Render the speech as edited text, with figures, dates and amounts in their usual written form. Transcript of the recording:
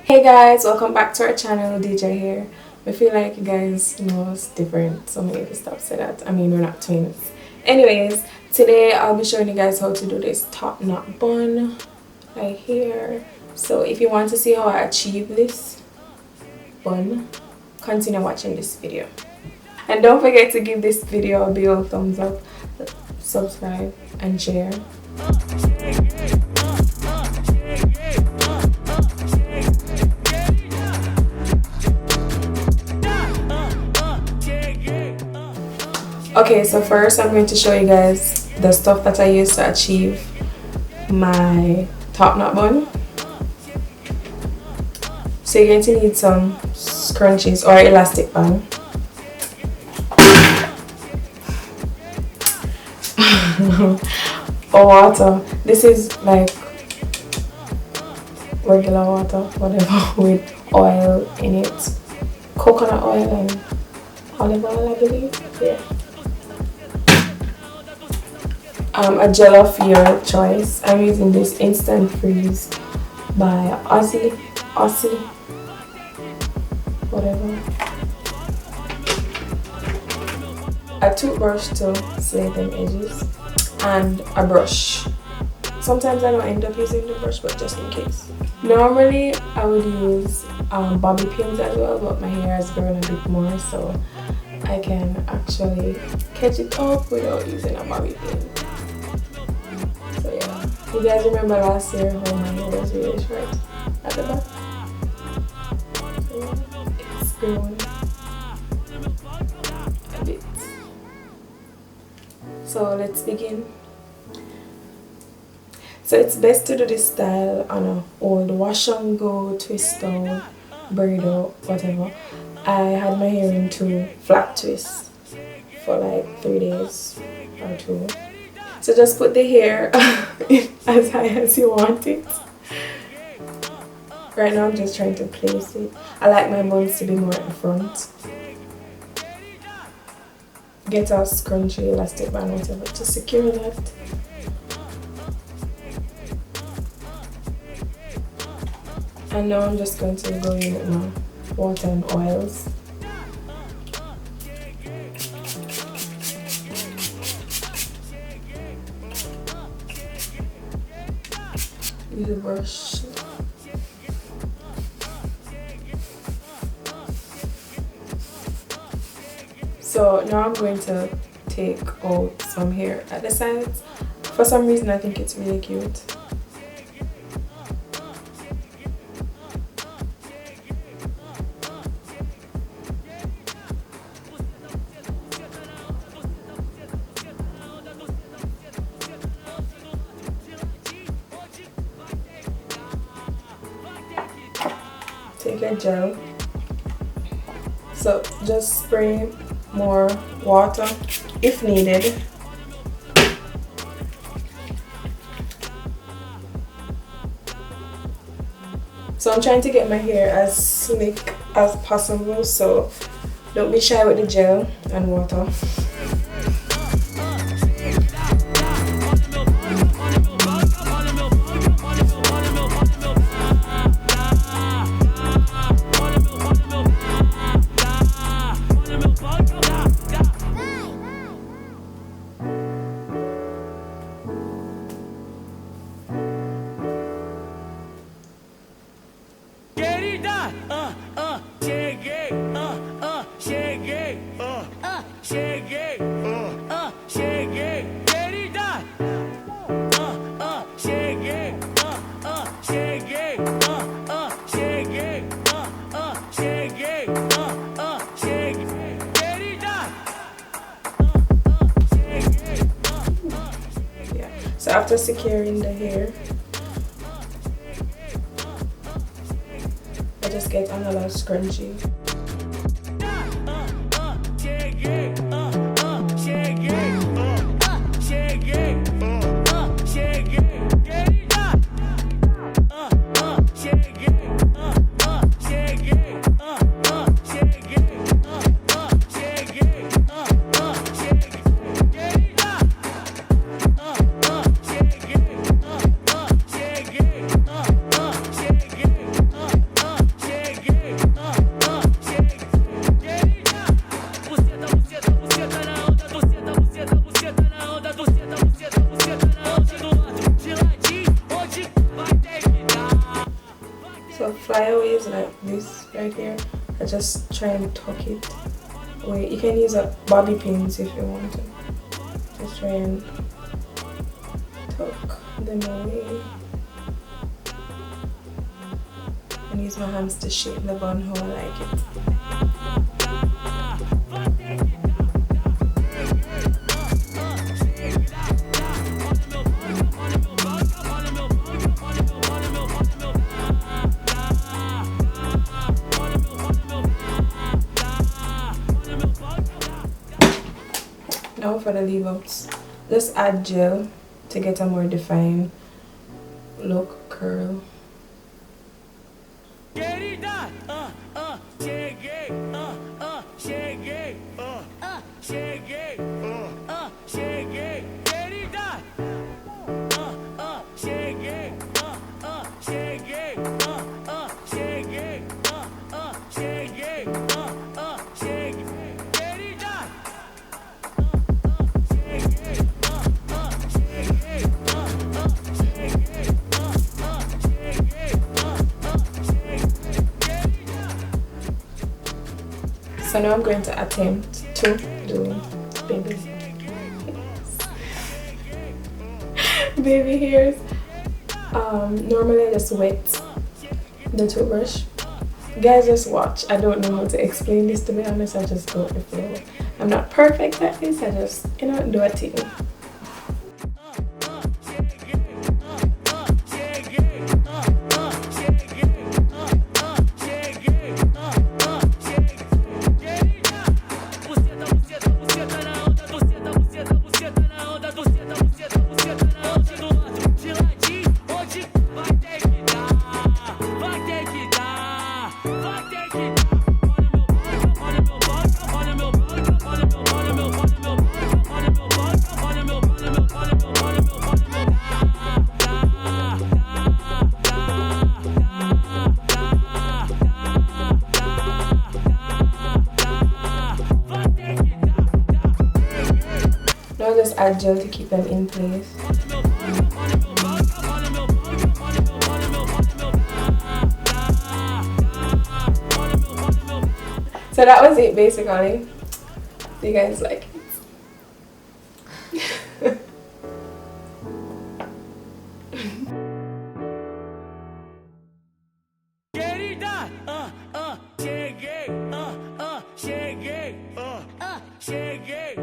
Hey guys, welcome back to our channel. DJ here. I feel like you guys know it's different, so maybe stop saying that. I mean, we're not twins. Anyways, today I'll be showing you guys how to do this top knot bun right here. So if you want to see how I achieve this bun, continue watching this video. And don't forget to give this video a big old thumbs up, subscribe and share. Okay, so first I'm going to show you guys the stuff that I use to achieve my top knot bun. So you're going to need some scrunchies or elastic band. Or water. This is like regular water, whatever, with oil in it. Coconut oil and olive oil, I believe. Yeah. A gel of your choice. I'm using this Instant Freeze by Aussie, whatever. A toothbrush to slate them edges, and a brush. Sometimes I don't end up using the brush, but just in case. Normally I would use bobby pins as well, but my hair has grown a bit more, so I can actually catch it up without using a bobby pin. So yeah, you guys remember last year how my hair was really short at the back? So yeah, it's grown a bit. So let's begin. So it's best to do this style on an old wash and go, twist out, braid out, whatever. I had my hair in 2 flat twists for like 3 days or 2. So just put the hair as high as you want it. Right now I'm just trying to place it. I like my buns to be more at the front. Get a scrunchie, elastic band, whatever, to secure that. And now I'm just going to go in with my water and oils. Use a brush. So now I'm going to take out some hair at the sides. For some reason I think it's really cute. Take a gel. So just spray more water if needed. So I'm trying to get my hair as slick as possible, so don't be shy with the gel and water. So after securing the hair, I just get another scrunchie. hairs like this right here, I just try and tuck it away. You can use a bobby pins if you want to. Just try and tuck them away. And use my hands to shape the bun how I like it. Now for the leave outs, just add gel to get a more defined look, curl. So now I'm going to attempt to do baby hairs. Normally I just wet the toothbrush. Guys, just watch. I don't know how to explain this, to be honest. I just go with the flow. I'm not perfect at this. I just, do a thing. Now just add gel to keep them in place. So that was it basically. Do you guys like it? Cheguei,